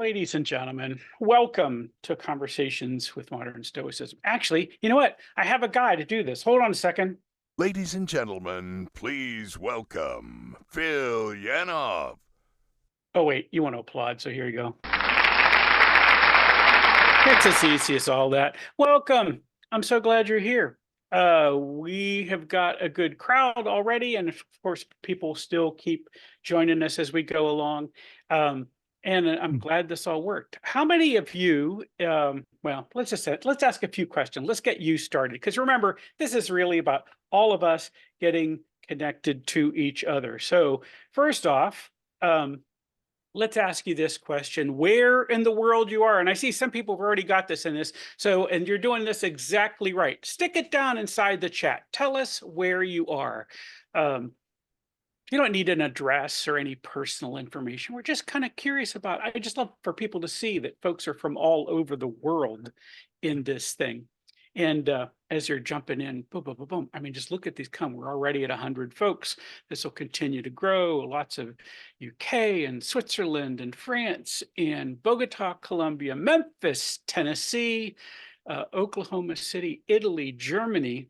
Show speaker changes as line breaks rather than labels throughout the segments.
Ladies and gentlemen, welcome to Conversations with Modern Stoicism. Actually, you know what? I have a guy to do this. Hold on a second.
Ladies and gentlemen, please welcome Phil Yanov.
Oh, wait, you want to applaud, so here you go. It's as easy as all that. Welcome. I'm so glad you're here. We have got a good crowd already, and of course, people still keep joining us as we go along. And I'm glad this all worked. How many of you, well, let's ask a few questions. Let's get you started. Because remember, this is really about all of us getting connected to each other. So first off, let's ask you this question: where in the world you are? And I see some people have already got this in this. So, and you're doing this exactly right. Stick it down inside the chat. Tell us where you are. You don't need an address or any personal information. We're just kind of curious about, I just love for people to see that folks are from all over the world in this thing. And as you're jumping in, boom, boom, boom, boom. I mean, just look at these come. We're already at 100 folks. This will continue to grow. Lots of UK and Switzerland and France and Bogota, Colombia, Memphis, Tennessee, Oklahoma City, Italy, Germany.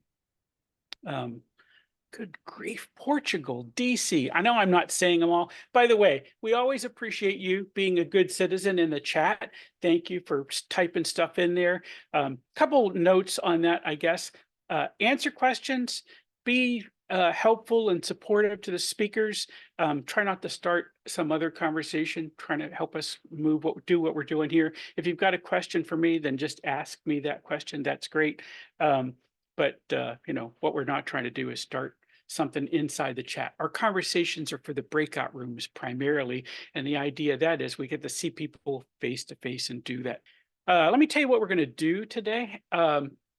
Good grief, Portugal, DC. I know I'm not saying them all. By the way, we always appreciate you being a good citizen in the chat. Thank you for typing stuff in there. Couple notes on that, I guess. Answer questions, be helpful and supportive to the speakers. Try not to start some other conversation, trying to help us do what we're doing here. If you've got a question for me, then just ask me that question. That's great. But you know, what we're not trying to do is start something inside the chat. Our conversations are for the breakout rooms primarily. And the idea of that is we get to see people face to face and do that. Let me tell you what we're going to do today.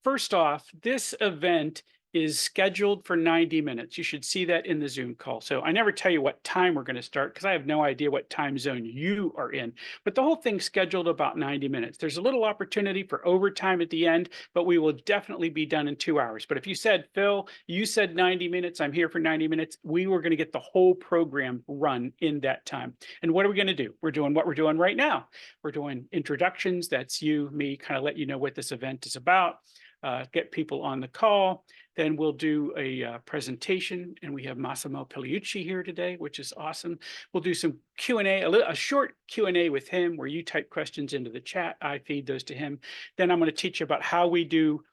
First off, this event is scheduled for 90 minutes. You should see that in the Zoom call. So I never tell you what time we're going to start because I have no idea what time zone you are in. But the whole thing's scheduled about 90 minutes. There's a little opportunity for overtime at the end, but we will definitely be done in 2 hours. But if you said, Phil, you said 90 minutes, I'm here for 90 minutes, we were going to get the whole program run in that time. And what are we going to do? We're doing what we're doing right now. We're doing introductions. That's you, me, kind of let you know what this event is about. Get people on the call. Then we'll do a presentation, and we have Massimo Pigliucci here today, which is awesome. We'll do some Q&A, a short Q&A with him where you type questions into the chat. I feed those to him. Then I'm going to teach you about how we do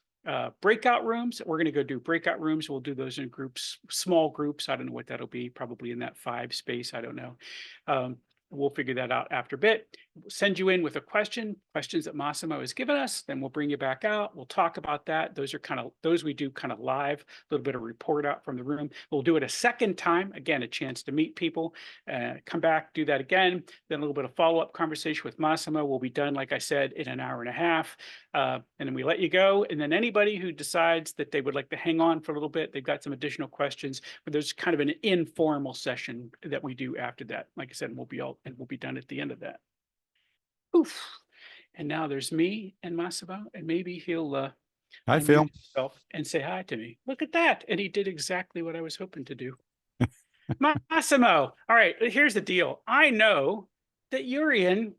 breakout rooms. We're going to go do breakout rooms. We'll do those in groups, small groups. I don't know what that'll be, probably in that 5 space. I don't know. We'll figure that out after a bit. We'll send you in with a questions that Massimo has given us. Then we'll bring you back out. We'll talk about that. Those we do kind of live, a little bit of report out from the room. We'll do it a second time. Again, a chance to meet people, come back, do that again. Then a little bit of follow-up conversation with Massimo. We'll be done, like I said, in an hour and a half. And then we let you go. And then anybody who decides that they would like to hang on for a little bit, they've got some additional questions, but there's kind of an informal session that we do after that. Like I said, we'll be done at the end of that. Oof. And now there's me and Massimo, and maybe he'll
hi, Phil,
and say hi to me. Look at that. And he did exactly what I was hoping to do. Massimo, all right, here's the deal. I know that you're in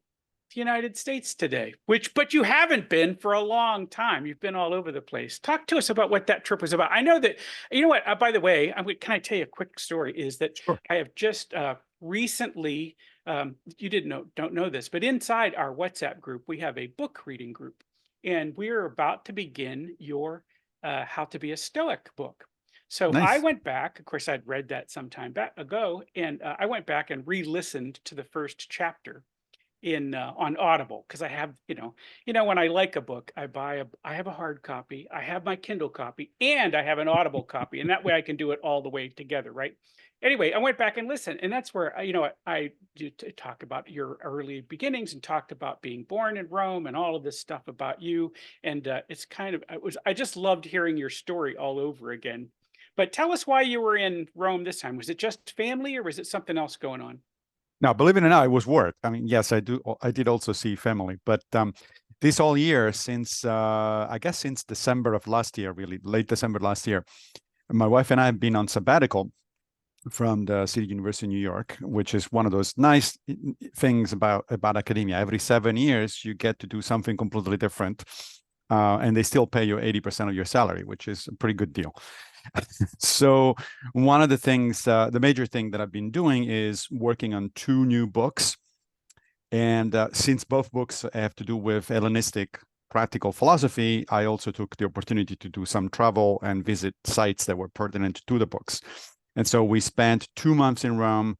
the United States today, but you haven't been for a long time. You've been all over the place. Talk to us about what that trip was about. I know that, you know what, by the way, can I tell you a quick story? Is that sure. I have just recently, you don't know this, but inside our WhatsApp group, we have a book reading group, and we're about to begin your How to Be a Stoic book. So nice. I went back, of course, I'd read that some time ago, and I went back and re-listened to the first chapter on Audible, because I have, you know, when I like a book, I have a hard copy, I have my Kindle copy, and I have an Audible copy, and that way I can do it all the way together, right? Anyway, I went back and listened, and that's where, you know, I talk about your early beginnings and talked about being born in Rome and all of this stuff about you. And it's kind of, I just loved hearing your story all over again. But tell us why you were in Rome this time. Was it just family, or was it something else going on?
No, believe it or not, it was work. I mean, yes, I did also see family, but this whole year, since I guess since December of last year, really late December last year, my wife and I have been on sabbatical. from the City University of New York, which is one of those nice things about academia. Every 7 years, you get to do something completely different, and they still pay you 80% of your salary, which is a pretty good deal. So one of the things, the major thing that I've been doing is working on 2 new books. And since both books have to do with Hellenistic practical philosophy, I also took the opportunity to do some travel and visit sites that were pertinent to the books. And so we spent 2 months in Rome,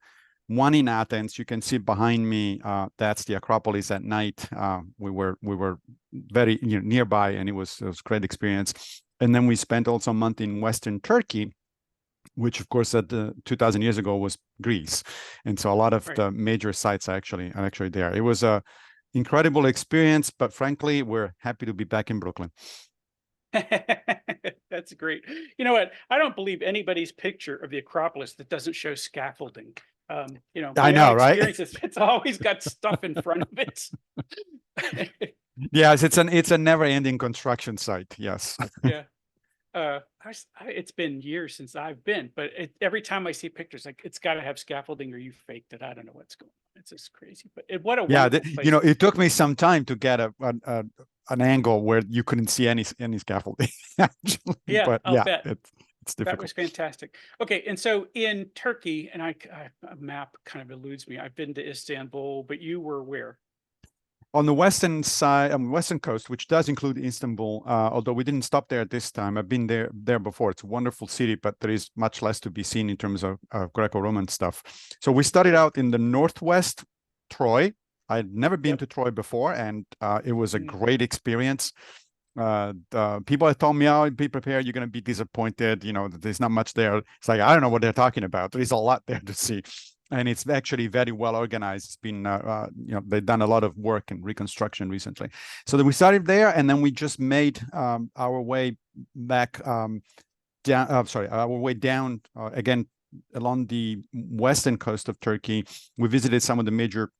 1 in Athens. You can see behind me, that's the Acropolis at night. We were very nearby, and it was a great experience. And then we spent also a month in Western Turkey, which of course at 2000 years ago was Greece. And so a lot of the major sites are actually there. It was a incredible experience, but frankly, we're happy to be back in Brooklyn.
That's great. You know what? I don't believe anybody's picture of the Acropolis that doesn't show scaffolding.
I know, right?
It's always got stuff in front of it.
Yes, it's a never-ending construction site. Yes.
Yeah. It's been years since I've been, but every time I see pictures, like it's got to have scaffolding, or you faked it. I don't know what's going on. It's just crazy. But what a wonderful place.
It took me some time to get an angle where you couldn't see any scaffolding. Actually.
Yeah,
but
I'll bet.
It's difficult.
That was fantastic. Okay, and so in Turkey, and a map kind of eludes me. I've been to Istanbul, but you were where?
On the western side, on the western coast, which does include Istanbul, although we didn't stop there this time. I've been there before. It's a wonderful city, but there is much less to be seen in terms of Greco-Roman stuff. So we started out in the northwest, Troy. I'd never been to Troy before, and it was a great experience. The people have told me, "Oh, be prepared, you're going to be disappointed. There's not much there." It's like, I don't know what they're talking about. There is a lot there to see. And it's actually very well organized. It's been, they've done a lot of work in reconstruction recently. So we started there, and then we just made our way back our way down again along the western coast of Turkey. We visited some of the major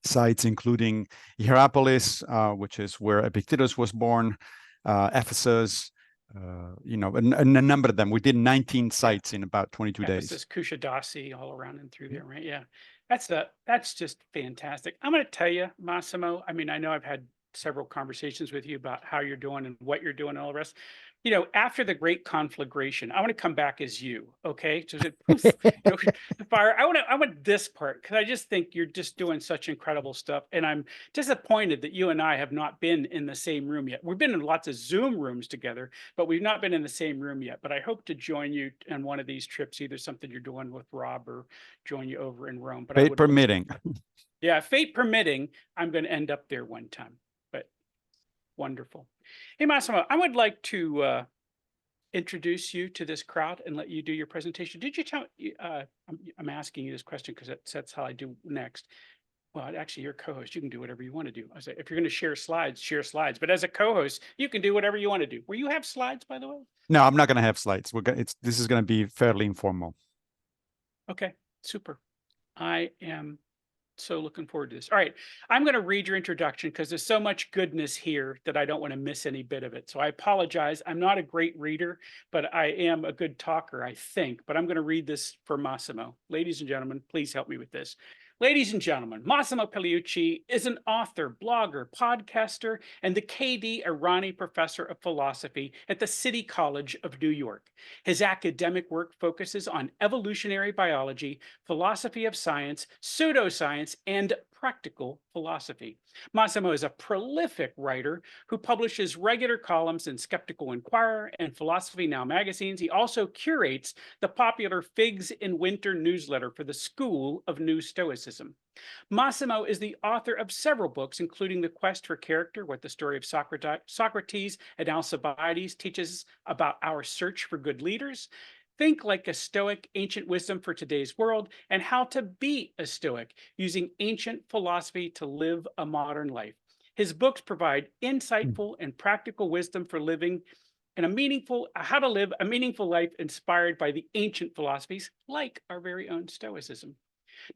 sites, including Hierapolis, which is where Epictetus was born, Ephesus. And a number of them. We did 19 sites in about 22 days.
Ephesus, Kushadasi, all around and through there, right? Yeah, that's just fantastic. I'm going to tell you, Massimo. I mean, I know I've had several conversations with you about how you're doing and what you're doing and all the rest. After the great conflagration, I want to come back as you, okay? So fire. I want this part, because I just think you're just doing such incredible stuff, and I'm disappointed that you and I have not been in the same room yet. We've been in lots of Zoom rooms together, but we've not been in the same room yet. But I hope to join you on one of these trips, either something you're doing with Rob or join you over in Rome. But
fate permitting.
Yeah, fate permitting, I'm going to end up there one time. But wonderful. Hey, Massimo, I would like to introduce you to this crowd and let you do your presentation. Did you tell? I'm asking you this question because that's how I do next. Well, actually, you're co-host. You can do whatever you want to do. I say, if you're going to share slides, share slides. But as a co-host, you can do whatever you want to do. Will you have slides, by the way?
No, I'm not going to have slides. This is going to be fairly informal.
Okay, super. I am so looking forward to this. All right, I'm going to read your introduction because there's so much goodness here that I don't want to miss any bit of it. So I apologize. I'm not a great reader, but I am a good talker, I think. But I'm going to read this for Massimo. Ladies and gentlemen, please help me with this. Ladies and gentlemen, Massimo Pigliucci is an author, blogger, podcaster, and the KD Irani Professor of Philosophy at the City College of New York. His academic work focuses on evolutionary biology, philosophy of science, pseudoscience, and practical philosophy. Massimo is a prolific writer who publishes regular columns in Skeptical Inquirer and Philosophy Now magazines. He also curates the popular Figs in Winter newsletter for the School of New Stoicism. Massimo is the author of several books, including The Quest for Character, What the Story of Socrates and Alcibiades Teaches About Our Search for Good Leaders, Think Like a Stoic, Ancient Wisdom for Today's World, and How to Be a Stoic, Using Ancient Philosophy to Live a Modern Life. His books provide insightful and practical wisdom for living and how to live a meaningful life inspired by the ancient philosophies, like our very own Stoicism.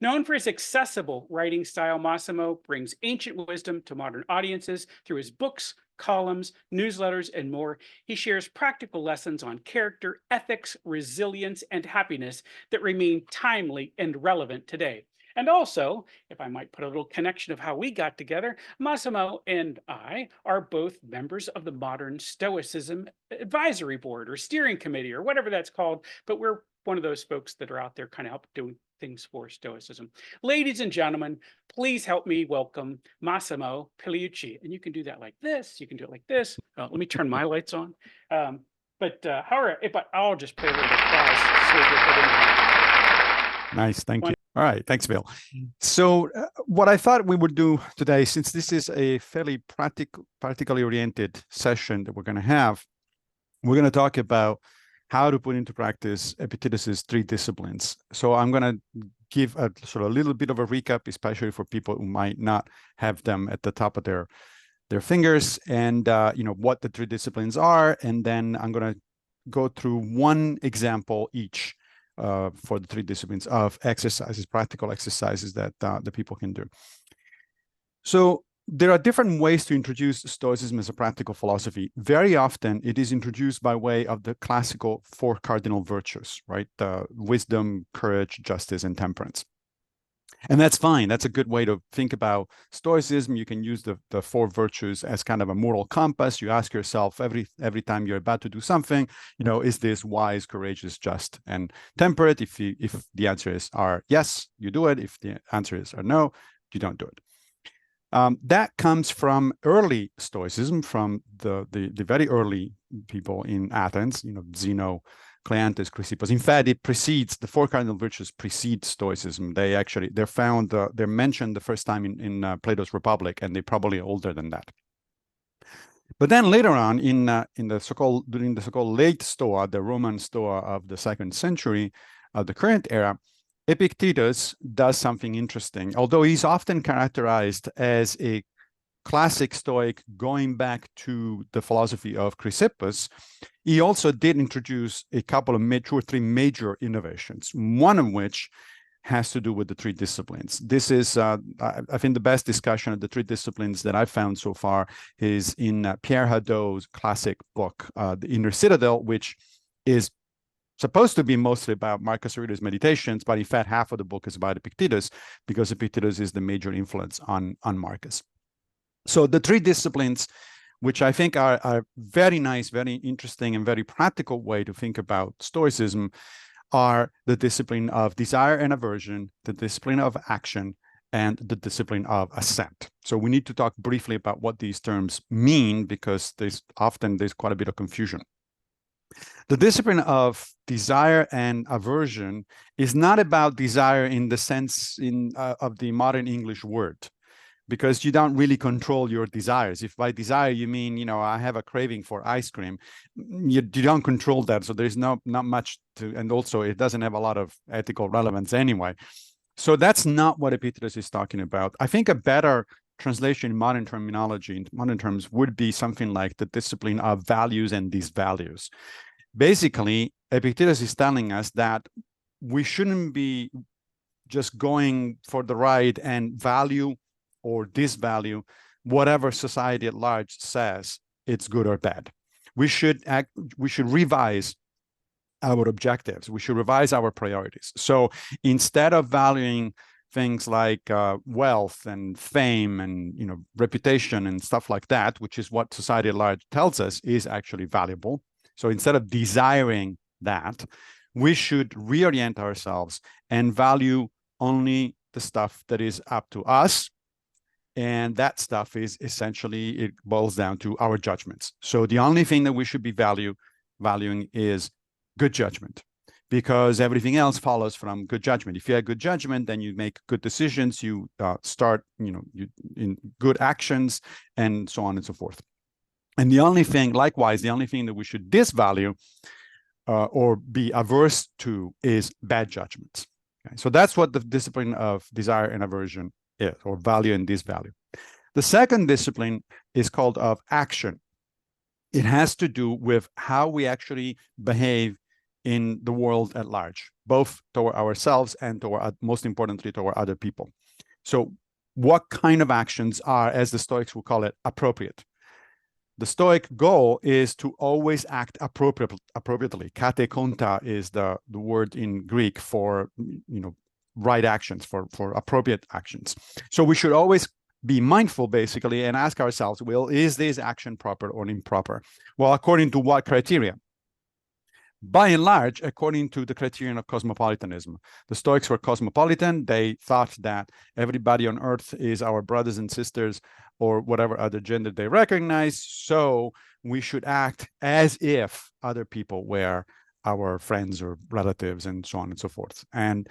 Known for his accessible writing style, Massimo brings ancient wisdom to modern audiences through his books, columns, newsletters, and more. He shares practical lessons on character, ethics, resilience, and happiness that remain timely and relevant today. And also, if I might put a little connection of how we got together, Massimo and I are both members of the Modern Stoicism Advisory Board or Steering Committee or whatever that's called. But we're one of those folks that are out there kind of help doing things for Stoicism. Ladies and gentlemen, please help me welcome Massimo Pigliucci. And you can do that like this. You can do it like this. Let me turn my lights on. However, I'll just play a little applause so we get that in there.
Nice, thank you. All right, thanks, Bill. So what I thought we would do today, since this is a fairly practically oriented session that we're going to have, we're going to talk about how to put into practice Epictetus's 3 disciplines. So I'm going to give a sort of a little bit of a recap, especially for people who might not have them at the top of their fingers, and what the 3 disciplines are, and then I'm going to go through one example each for the 3 disciplines of exercises, practical exercises that the people can do. So there are different ways to introduce Stoicism as a practical philosophy. Very often it is introduced by way of the classical 4 cardinal virtues, right? Wisdom, courage, justice, and temperance. And that's fine. That's a good way to think about Stoicism. You can use the 4 virtues as kind of a moral compass. You ask yourself every time you're about to do something, is this wise, courageous, just, and temperate? If the answers are yes, you do it. If the answers are no, you don't do it. That comes from early Stoicism, from the very early people in Athens, Zeno, Cleanthes, Chrysippus. In fact, it precedes, the 4 cardinal virtues precede Stoicism. They're mentioned the first time in Plato's Republic, and they're probably older than that. But then later on, during the so-called late Stoa, the Roman Stoa of the 2nd century of the current era, Epictetus does something interesting. Although he's often characterized as a classic Stoic going back to the philosophy of Chrysippus, he also did introduce a couple of 2 or 3 major innovations, one of which has to do with the 3 disciplines. This is, I think, the best discussion of the 3 disciplines that I've found so far is in Pierre Hadot's classic book, The Inner Citadel, which is supposed to be mostly about Marcus Aurelius' Meditations, but in fact, half of the book is about Epictetus, because Epictetus is the major influence on Marcus. So the 3 disciplines, which I think are very nice, very interesting, and very practical way to think about Stoicism, are the discipline of desire and aversion, the discipline of action, and the discipline of assent. So we need to talk briefly about what these terms mean, because there's quite a bit of confusion. The discipline of desire and aversion is not about desire in the sense of the modern English word, because you don't really control your desires. If by desire you mean, I have a craving for ice cream, you don't control that. So there's not much to, and also it doesn't have a lot of ethical relevance anyway. So that's not what Epictetus is talking about. I think a better translation in modern terminology, in modern terms, would be something like the discipline of values and disvalues. Basically, Epictetus is telling us that we shouldn't be just going for the ride and value or disvalue whatever society at large says it's good or bad. We should revise our objectives. We should revise our priorities. So instead of valuing things like wealth and fame and reputation and stuff like that, which is what society at large tells us is actually valuable. So instead of desiring that, we should reorient ourselves and value only the stuff that is up to us. And that stuff is essentially, it boils down to our judgments. So the only thing that we should be valuing is good judgment, because everything else follows from good judgment. If you have good judgment, then you make good decisions, you start, in good actions, and so on and so forth. And the only thing that we should disvalue or be averse to is bad judgments. Okay? So that's what the discipline of desire and aversion is, or value and disvalue. The second discipline is called of action. It has to do with how we actually behave in the world at large, both toward ourselves and toward, most importantly, toward other people. So what kind of actions are, as the Stoics will call it, appropriate? The Stoic goal is to always act appropriately. Kate konta is the word in Greek for, right actions, for appropriate actions. So we should always be mindful, basically, and ask ourselves, well, is this action proper or improper? Well, according to what criteria? By and large, according to the criterion of cosmopolitanism. The Stoics were cosmopolitan. They thought that everybody on earth is our brothers and sisters, or whatever other gender they recognize. So we should act as if other people were our friends or relatives, and so on and so forth. And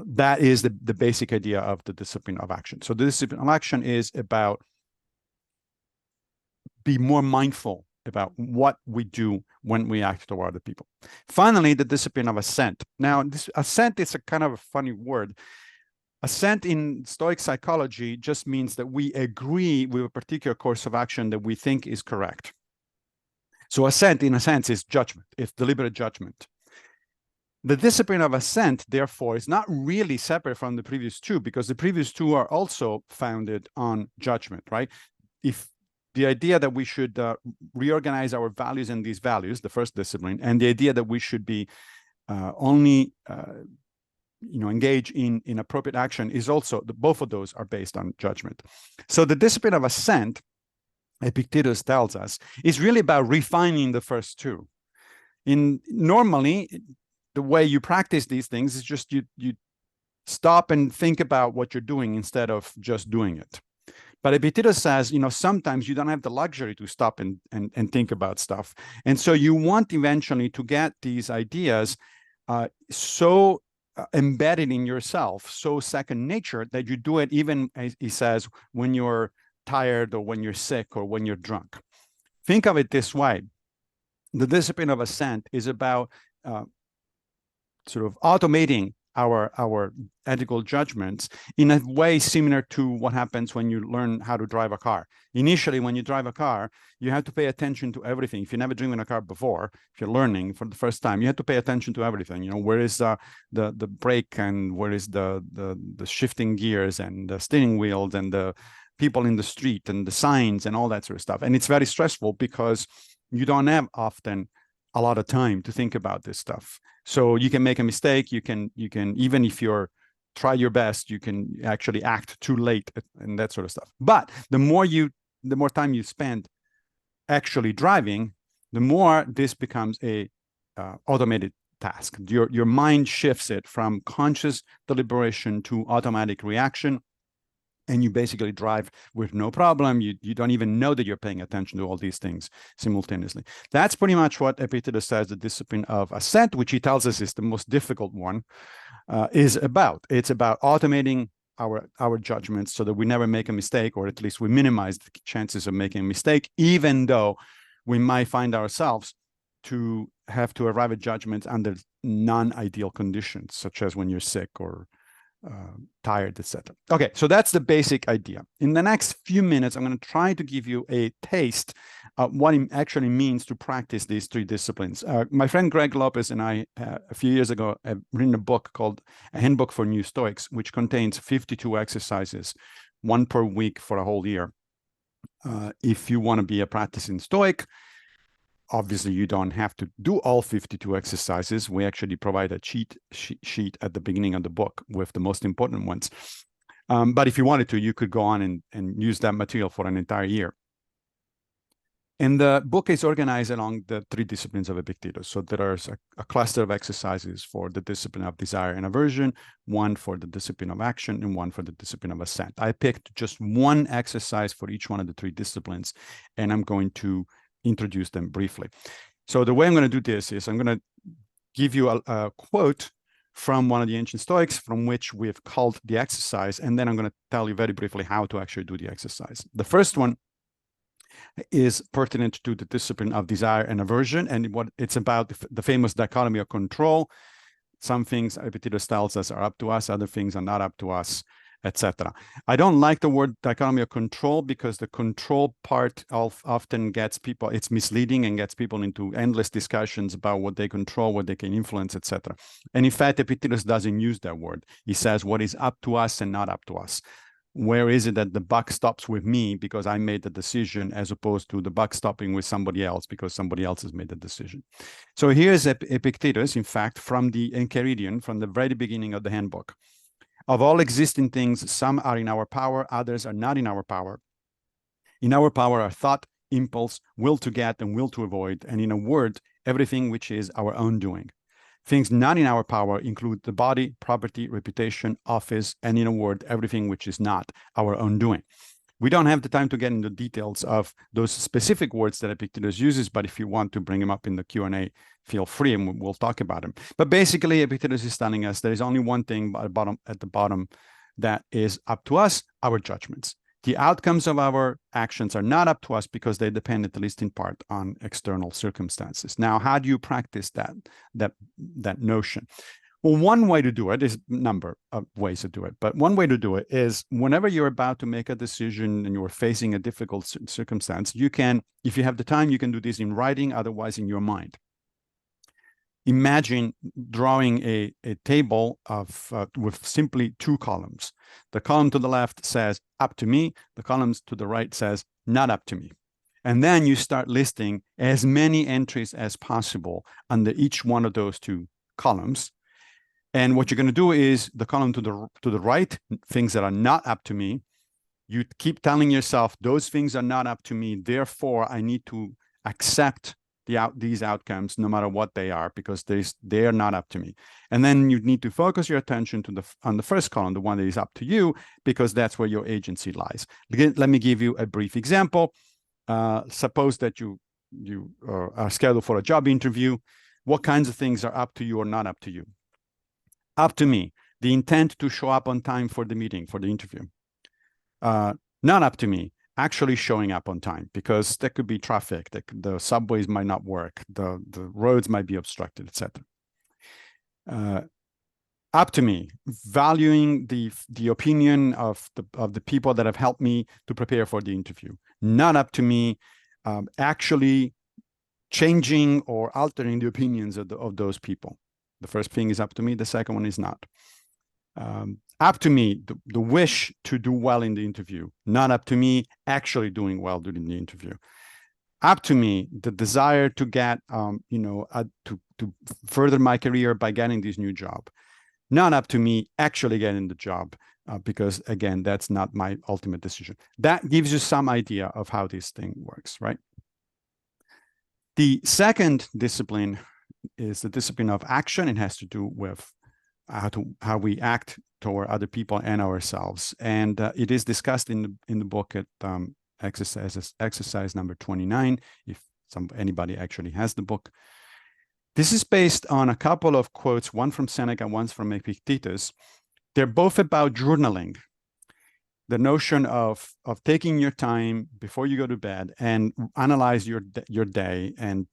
that is the basic idea of the discipline of action. So the discipline of action is about be more mindful about what we do when we act toward other people. Finally, the discipline of assent. Now, this assent is a kind of a funny word. Assent in Stoic psychology just means that we agree with a particular course of action that we think is correct. So assent, in a sense, is judgment. It's deliberate judgment. The discipline of assent, therefore, is not really separate from the previous two, because the previous two are also founded on judgment, right? If the idea that we should reorganize our values and these values, the first discipline, and the idea that we should be only engage in appropriate action is also, both of those are based on judgment. So the discipline of assent, Epictetus tells us, is really about refining the first two. Normally, the way you practice these things is just you stop and think about what you're doing instead of just doing it. But Epictetus says, sometimes you don't have the luxury to stop and think about stuff. And so you want eventually to get these ideas so embedded in yourself, so second nature, that you do it even, as he says, when you're tired or when you're sick or when you're drunk. Think of it this way. The discipline of assent is about sort of automating our ethical judgments in a way similar to what happens when you learn how to drive a car. Initially, when you drive a car, you have to pay attention to everything. If you've never driven a car before, if you're learning for the first time, you have to pay attention to everything. Where is the brake, and where is the shifting gears and the steering wheels and the people in the street and the signs and all that sort of stuff. And it's very stressful because you don't have often a lot of time to think about this stuff. So you can make a mistake. You can even if you're try your best, you can actually act too late and that sort of stuff. But the more time you spend actually driving, the more this becomes a automated task. Your mind shifts it from conscious deliberation to automatic reaction. And you basically drive with no problem. You don't even know that you're paying attention to all these things simultaneously. That's pretty much what Epictetus says the discipline of assent, which he tells us is the most difficult one, is about. It's about automating our judgments so that we never make a mistake, or at least we minimize the chances of making a mistake, even though we might find ourselves to have to arrive at judgments under non-ideal conditions, such as when you're sick or tired, etc. Okay, so that's the basic idea. In the next few minutes, I'm going to try to give you a taste of what it actually means to practice these three disciplines. My friend Greg Lopez and I, a few years ago, have written a book called A Handbook for New Stoics, which contains 52 exercises, one per week for a whole year. If you want to be a practicing Stoic, obviously, you don't have to do all 52 exercises. We actually provide a cheat sheet at the beginning of the book with the most important ones. But if you wanted to, you could go on and use that material for an entire year. And the book is organized along the three disciplines of Epictetus. So there's a cluster of exercises for the discipline of desire and aversion, one for the discipline of action, and one for the discipline of assent. I picked just one exercise for each one of the three disciplines, and I'm going to introduce them briefly. So the way I'm going to do this is I'm going to give you a quote from one of the ancient Stoics from which we've called the exercise, and then I'm going to tell you very briefly how to actually do the exercise. The first one is pertinent to the discipline of desire and aversion, and what it's about the famous dichotomy of control. Some things Epictetus tells us are up to us, other things are not up to us. etc. I don't like the word dichotomy of control because the control part often gets people, it's misleading and gets people into endless discussions about what they control, what they can influence, etc. And in fact, Epictetus doesn't use that word. He says what is up to us and not up to us. Where is it that the buck stops with me because I made the decision, as opposed to the buck stopping with somebody else because somebody else has made the decision? So here's Epictetus, in fact, from the Enchiridion, from the very beginning of the handbook. Of all existing things, some are in our power, others are not in our power. In our power are thought, impulse, will to get, and will to avoid, and in a word, everything which is our own doing. Things not in our power include the body, property, reputation, office, and in a word, everything which is not our own doing. We don't have the time to get into details of those specific words that Epictetus uses, but if you want to bring them up in the Q&A, feel free and we'll talk about them. But basically, Epictetus is telling us there is only one thing at the bottom that is up to us, our judgments. The outcomes of our actions are not up to us because they depend, at least in part, on external circumstances. Now, how do you practice that notion? Well, one way to do it is a number of ways to do it, but one way to do it is whenever you're about to make a decision and you're facing a difficult circumstance, you can, if you have the time, you can do this in writing, otherwise in your mind. Imagine drawing a table with simply two columns. The column to the left says up to me. The columns to the right says not up to me. And then you start listing as many entries as possible under each one of those two columns. And what you're going to do is the column to the right, things that are not up to me, you keep telling yourself those things are not up to me. Therefore, I need to accept these outcomes, no matter what they are, because they are not up to me. And then you need to focus your attention on the first column, the one that is up to you, because that's where your agency lies. Let me give you a brief example. Suppose that you are scheduled for a job interview. What kinds of things are up to you or not up to you? Up to me, the intent to show up on time for the meeting, for the interview. Not up to me, actually showing up on time, because there could be traffic, the subways might not work, the roads might be obstructed, etc. Up to me, valuing the opinion of the people that have helped me to prepare for the interview. Not up to me, actually changing or altering the opinions of those people. The first thing is up to me, the second one is not. Up to me, the wish to do well in the interview. Not up to me, actually doing well during the interview. Up to me, the desire to get, to further my career by getting this new job. Not up to me, actually getting the job, because again, that's not my ultimate decision. That gives you some idea of how this thing works, right? The second discipline is the discipline of action. It has to do with how we act toward other people and ourselves, and it is discussed in the book at exercise number 29. If anybody actually has the book, this is based on a couple of quotes, one from Seneca, one from Epictetus. They're both about journaling. The notion of taking your time before you go to bed and analyze your day and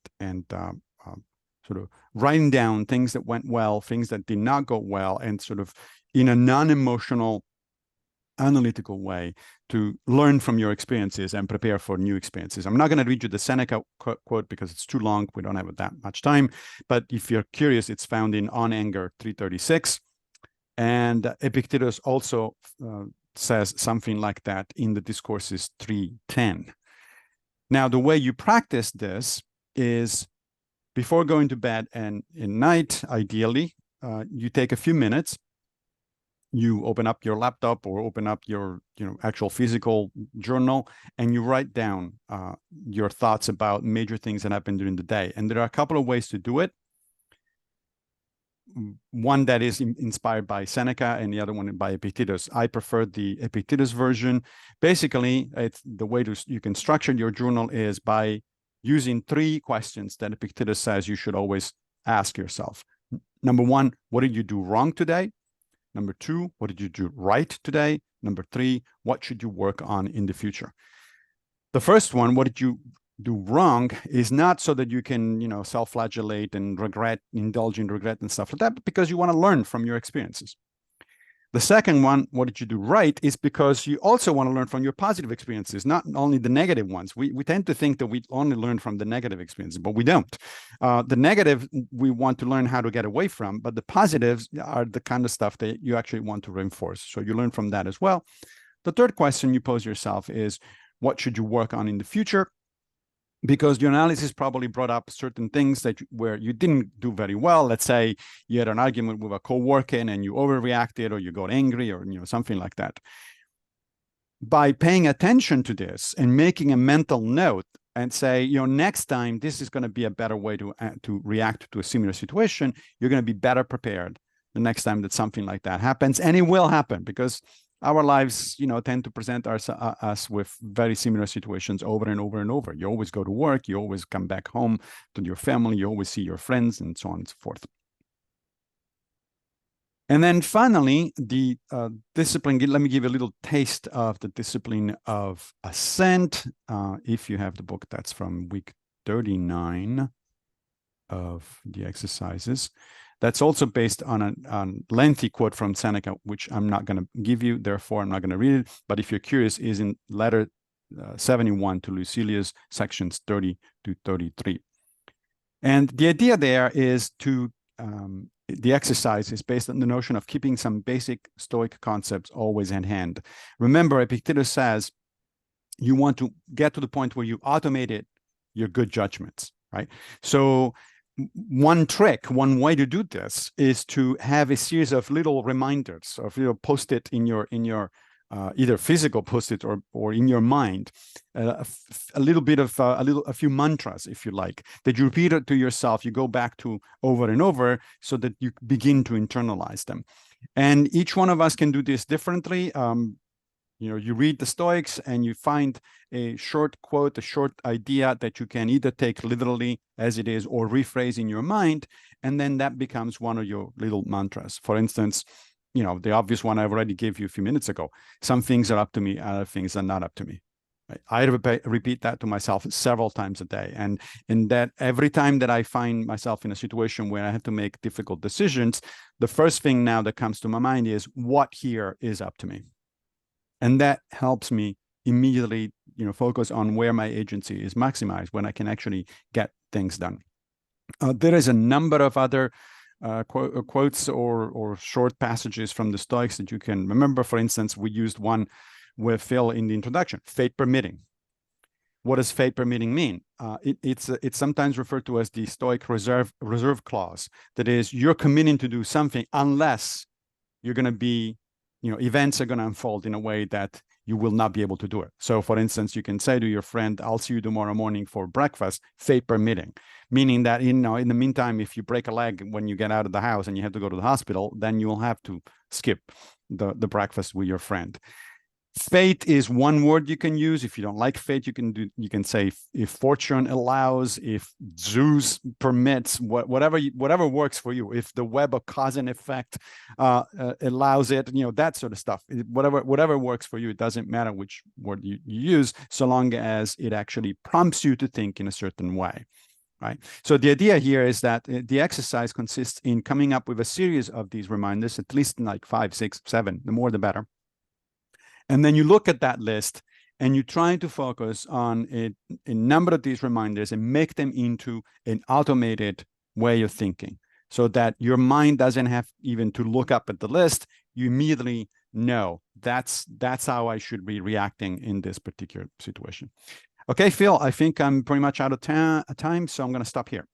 sort of writing down things that went well, things that did not go well, and sort of in a non-emotional, analytical way to learn from your experiences and prepare for new experiences. I'm not going to read you the Seneca quote because it's too long. We don't have that much time. But if you're curious, it's found in On Anger 336. And Epictetus also says something like that in the Discourses 310. Now, the way you practice this is before going to bed and at night, ideally, you take a few minutes, you open up your laptop or open up your actual physical journal, and you write down your thoughts about major things that happened during the day. And there are a couple of ways to do it. One that is inspired by Seneca and the other one by Epictetus. I prefer the Epictetus version. Basically, it's the way you can structure your journal is by using 3 questions that Epictetus says you should always ask yourself. Number 1, what did you do wrong today? Number 2, what did you do right today? Number 3, what should you work on in the future? The first one, what did you do wrong, is not so that you can, self-flagellate and indulge in regret and stuff like that, but because you want to learn from your experiences. The second one, what did you do right, is because you also want to learn from your positive experiences, not only the negative ones. We tend to think that we only learn from the negative experiences, but we don't. The negative, we want to learn how to get away from, but the positives are the kind of stuff that you actually want to reinforce. So you learn from that as well. The third question you pose yourself is, what should you work on in the future? Because your analysis probably brought up certain things where you didn't do very well. Let's say you had an argument with a coworker and you overreacted, or you got angry, or something like that. By paying attention to this and making a mental note and say, next time this is going to be a better way to react to a similar situation, you're going to be better prepared the next time that something like that happens. And it will happen, because our lives, tend to present us with very similar situations over and over and over. You always go to work, you always come back home to your family, you always see your friends, and so on and so forth. And then finally, the discipline, let me give you a little taste of the discipline of assent. If you have the book, that's from week 39 of the exercises. That's also based on a lengthy quote from Seneca, which I'm not going to give you, therefore I'm not going to read it. But if you're curious, is in letter 71 to Lucilius, sections 30 to 33. And the idea there is the exercise is based on the notion of keeping some basic Stoic concepts always in hand. Remember, Epictetus says you want to get to the point where you automated your good judgments, right? So one way to do this is to have a series of little reminders, of post-it in your either physical post-it or in your mind, a few mantras, if you like, that you repeat it to yourself. You go back to over and over so that you begin to internalize them. And each one of us can do this differently. You read the Stoics and you find a short quote, a short idea that you can either take literally as it is or rephrase in your mind, and then that becomes one of your little mantras. For instance, the obvious one I already gave you a few minutes ago: some things are up to me, other things are not up to me. Right? I repeat that to myself several times a day, and in that, every time that I find myself in a situation where I have to make difficult decisions, the first thing now that comes to my mind is, what here is up to me? And that helps me immediately, focus on where my agency is maximized, when I can actually get things done. There is a number of other quotes or short passages from the Stoics that you can remember. For instance, we used one with Phil in the introduction: fate permitting. What does fate permitting mean? It's sometimes referred to as the Stoic reserve clause. That is, you're committing to do something unless you're going to be, events are going to unfold in a way that you will not be able to do it. So, for instance, you can say to your friend, I'll see you tomorrow morning for breakfast, fate permitting, meaning that, in the meantime, if you break a leg when you get out of the house and you have to go to the hospital, then you'll have to skip the breakfast with your friend. Fate is one word you can use. If you don't like fate, you can say if fortune allows, if Zeus permits, whatever works for you. If the web of cause and effect allows it, that sort of stuff. Whatever works for you. It doesn't matter which word you use, so long as it actually prompts you to think in a certain way. Right. So the idea here is that the exercise consists in coming up with a series of these reminders, at least like 5, 6, 7. The more, the better. And then you look at that list and you try to focus on a number of these reminders and make them into an automated way of thinking, so that your mind doesn't have even to look up at the list. You immediately know that's how I should be reacting in this particular situation. Okay, Phil, I think I'm pretty much out of time, so I'm going to stop here.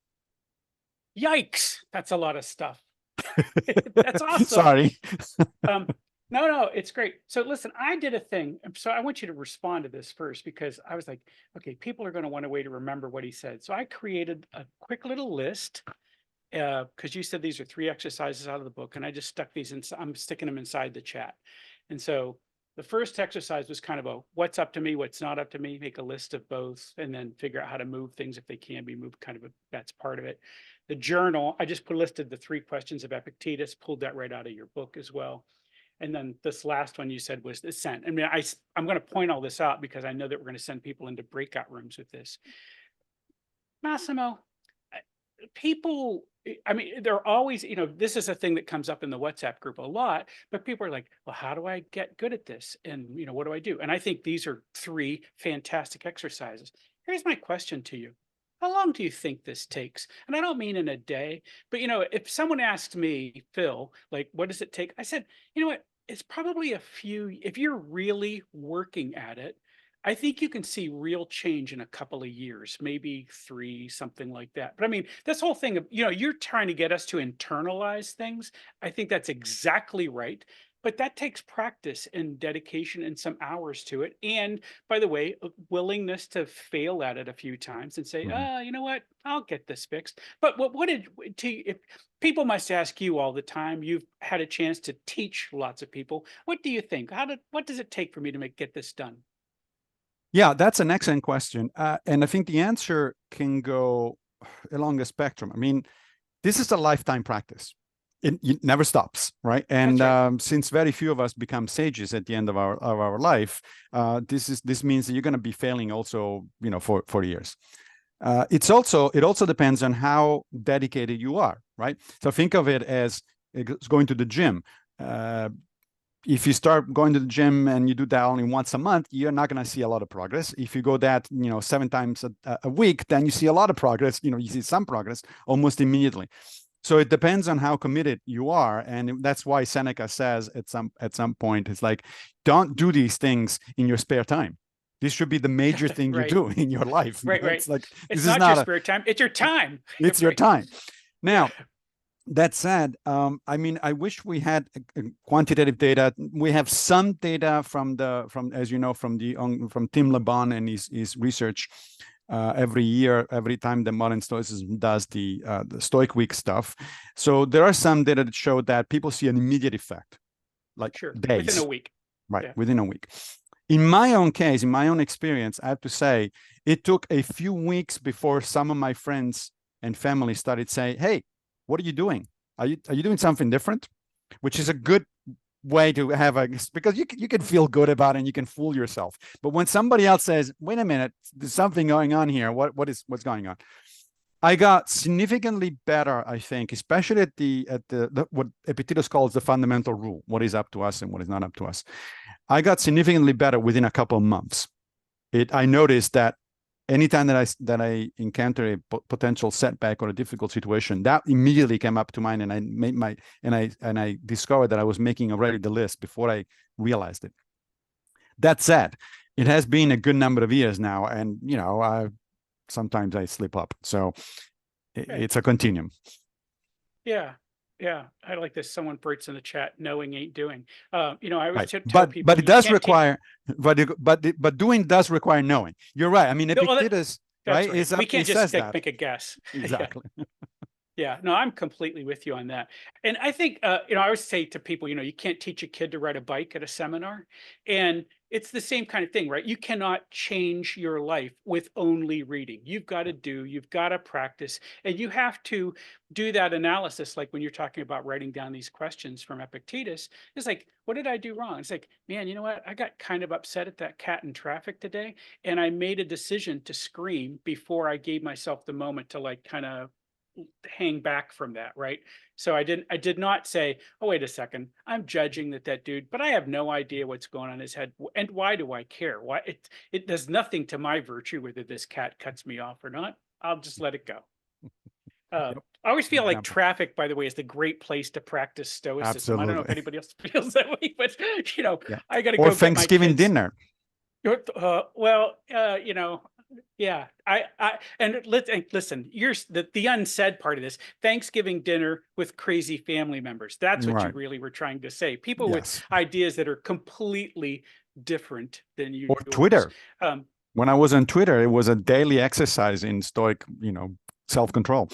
Yikes, that's a lot of stuff. That's awesome.
Sorry.
No, it's great. So listen, I did a thing. So I want you to respond to this first, because I was like, okay, people are going to want a way to remember what he said. So I created a quick little list, because you said these are 3 exercises out of the book, and I just stuck these in. I'm sticking them inside the chat. And so the first exercise was kind of a what's up to me, what's not up to me, make a list of both, and then figure out how to move things if they can be moved. That's part of it. The journal, I just listed the 3 questions of Epictetus, pulled that right out of your book as well. And then this last one you said was the assent. I mean, I'm going to point all this out because I know that we're going to send people into breakout rooms with this. Massimo, people I mean, they're always, this is a thing that comes up in the WhatsApp group a lot, but people are like, well, how do I get good at this? And, what do I do? And I think these are three fantastic exercises. Here's my question to you. How long do you think this takes? And I don't mean in a day, but, if someone asked me, Phil, like, what does it take? I said, you know what? It's probably if you're really working at it, I think you can see real change in a couple of years, maybe 3, something like that. But I mean, this whole thing of, you're trying to get us to internalize things. I think that's exactly right. But that takes practice and dedication and some hours to it. And by the way, a willingness to fail at it a few times and say,
Mhm.
you know what, I'll get this fixed. But what did, if people must ask you all the time, you've had a chance to teach lots of people. What do you think? What does it take for me to get this done?
Yeah, that's an excellent question. And I think the answer can go along the spectrum. I mean, this is a lifetime practice. It never stops, right? And
That's right.
since very few of us become sages at the end of our life, this means that you're going to be failing also, for years. It also depends on how dedicated you are, right? So think of it as going to the gym. If you start going to the gym and you do that only once a month, you're not going to see a lot of progress. If you go that 7 times a week, then you see a lot of progress. You see some progress almost immediately. So it depends on how committed you are, and that's why Seneca says at some point, it's like, don't do these things in your spare time. This should be the major thing you
Right.
do in your life.
Right, right.
It's like,
It's
this is
not your
not
spare time, it's your time.
it's your
Right.
time.
Yeah.
Now, that said, I mean, I wish we had quantitative data. We have some data from as you know, from Tim LeBon and his research every year, every time the Modern Stoicism does the Stoic Week stuff. So there are some data that show that people see an immediate effect, like
Sure. Within a
days,
week.
right,
Yeah.
within a week. In my own case, in my own experience, I have to say, it took a few weeks before some of my friends and family started saying, "Hey, what are you doing? Are you doing something different?" Which is a good way to have because you can feel good about it and you can fool yourself. But when somebody else says, "Wait a minute, there's something going on here. What's going on?" I got significantly better, I think, especially at the what Epictetus calls the fundamental rule: what is up to us and what is not up to us. I got significantly better within a couple of months. I noticed that anytime that I encounter a potential setback or a difficult situation, that immediately came up to mind, and I made and I discovered that I was making already the list before I realized it. That said, it has been a good number of years now, and sometimes I slip up, so it's a continuum.
Yeah. Yeah. I like this. Someone writes in the chat, knowing ain't doing. I always
Right.
tell people,
But it
you
does
can't teach.
require, but doing does require knowing. You're right. I mean,
No, well,
Epictetus,
that's
right?
right. We
He
can't just
says that
make a guess. Yeah.
exactly.
Yeah, no, I'm completely with you on that. And I think, I always say to people, you can't teach a kid to ride a bike at a seminar. And it's the same kind of thing, right? You cannot change your life with only reading. You've got to practice, and you have to do that analysis. Like when you're talking about writing down these questions from Epictetus, it's like, what did I do wrong? It's like, man, you know what? I got kind of upset at that cat in traffic today, and I made a decision to scream before I gave myself the moment to like kind of hang back from that, right? So I did not say, oh, wait a second, I'm judging that dude, but I have no idea what's going on in his head. And why do I care? Why it does nothing to my virtue whether this cat cuts me off or not. I'll just let it go.
Yep.
I always feel like
Example.
traffic, by the way, is the great place to practice stoicism. I don't know if
Absolutely.
anybody else feels that way, but
Yeah.
I got to
Or
go get my
Thanksgiving
kids.
dinner.
Well, yeah, listen. Here's the unsaid part of this: Thanksgiving dinner with crazy family members. That's what you
Right.
really were trying to say. People with
Yes.
ideas that are completely different than
Or
yours.
Twitter.
Um,
When I was on Twitter, it was a daily exercise in Stoic, self-control.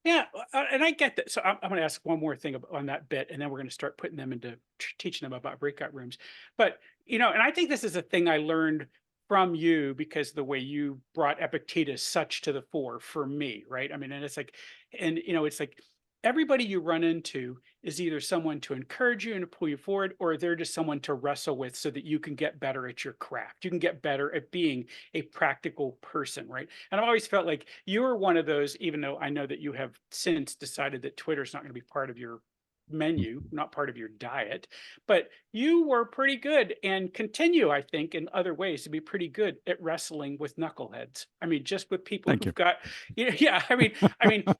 yeah, and I get that. So I'm going to ask one more thing on that bit, and then we're going to start putting them into teaching them about breakout rooms. But and I think this is a thing I learned from you because the way you brought Epictetus such to the fore for me, right? I mean, and it's like, it's like everybody you run into is either someone to encourage you and to pull you forward, or they're just someone to wrestle with so that you can get better at your craft. You can get better at being a practical person, right? And I've always felt like you were one of those, even though I know that you have since decided that Twitter's not going to be part of your menu, not part of your diet, but you were pretty good and continue, I think, in other ways to be pretty good at wrestling with knuckleheads. I mean, just with people
Thank you.
who've got, yeah,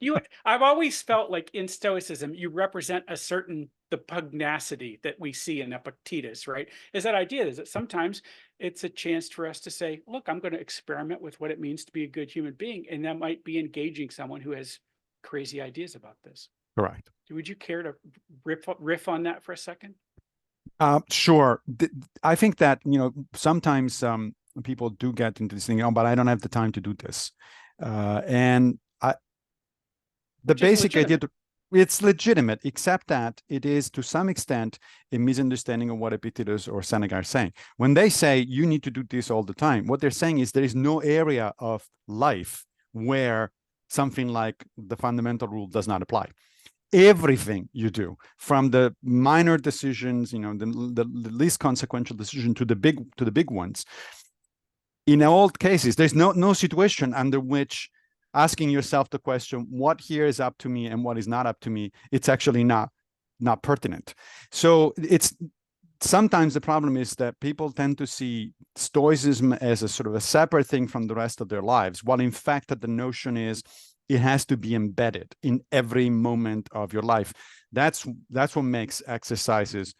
you, I've always felt like in Stoicism, you represent a certain, the pugnacity that we see in Epictetus, right? Is that idea is that sometimes it's a chance for us to say, look, I'm going to experiment with what it means to be a good human being. And that might be engaging someone who has crazy ideas about this.
Correct.
Would you care to riff on that for a second?
Sure. I think that, sometimes people do get into this thing, oh, but I don't have the time to do this. And the basic idea, it's legitimate, except that it is to some extent a misunderstanding of what Epictetus or Seneca are saying. When they say you need to do this all the time, what they're saying is there is no area of life where something like the fundamental rule does not apply. Everything you do, from the minor decisions, the least consequential decision to the big ones, in all cases, there's no situation under which asking yourself the question, what here is up to me and what is not up to me, it's actually not pertinent. So it's sometimes the problem is that people tend to see Stoicism as a sort of a separate thing from the rest of their lives, while in fact the notion is it has to be embedded in every moment of your life. That's what makes exercise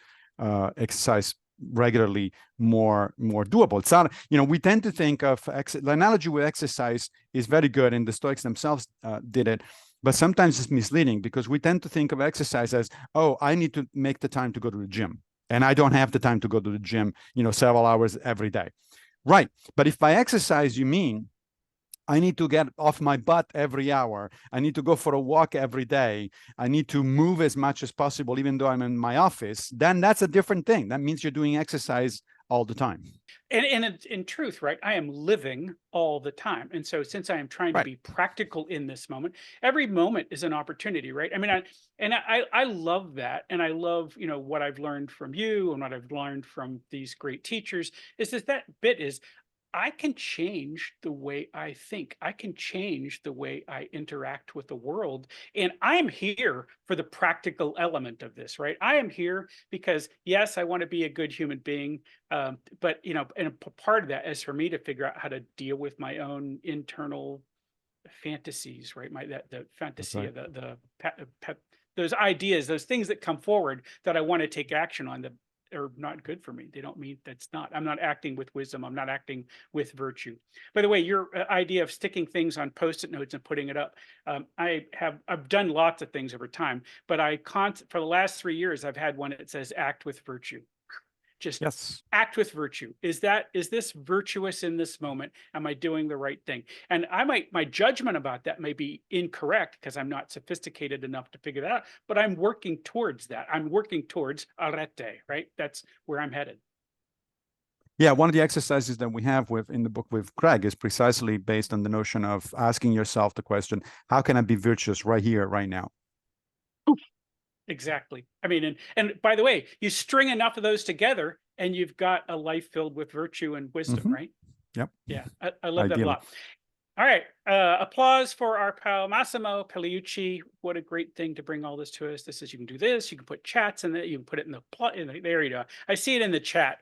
regularly more doable. It's not, we tend to think of the analogy with exercise is very good, and the Stoics themselves did it, but sometimes it's misleading because we tend to think of exercise as, oh, I need to make the time to go to the gym, and I don't have the time to go to the gym, several hours every day. Right. But if by exercise you mean I need to get off my butt every hour, I need to go for a walk every day, I need to move as much as possible, even though I'm in my office, then that's a different thing. That means you're doing exercise all the time.
And in truth, right, I am living all the time. And so since I am trying to
Right.
be practical in this moment, every moment is an opportunity, right? I mean, I love that. And I love, what I've learned from you and what I've learned from these great teachers is that bit is I can change the way I think. I can change the way I interact with the world. And I'm here for the practical element of this, right? I am here because, yes, I want to be a good human being. But, and a part of that is for me to figure out how to deal with my own internal fantasies, right? The fantasy
right.
of those ideas, those things that come forward that I want to take action on that are not good for me. They don't mean I'm not acting with wisdom. I'm not acting with virtue. By the way, your idea of sticking things on Post-it notes and putting it up, I've done lots of things over time, but for the last 3 years, I've had one that says act with virtue. Just
yes.
Act with virtue. Is this virtuous in this moment? Am I doing the right thing? And my judgment about that may be incorrect because I'm not sophisticated enough to figure that out, but I'm working towards that. I'm working towards arete, right? That's where I'm headed.
Yeah, one of the exercises that we have in the book with Craig is precisely based on the notion of asking yourself the question, how can I be virtuous right here, right now?
Exactly. I mean, and by the way, you string enough of those together and you've got a life filled with virtue and wisdom, right?
Yep.
Yeah, I love that a
Ideally.
lot. All right. Applause for our pal Massimo Pigliucci. What a great thing to bring all this to us. This is, you can do this, you can put chats in it, you can put it in there you go. I see it in the chat.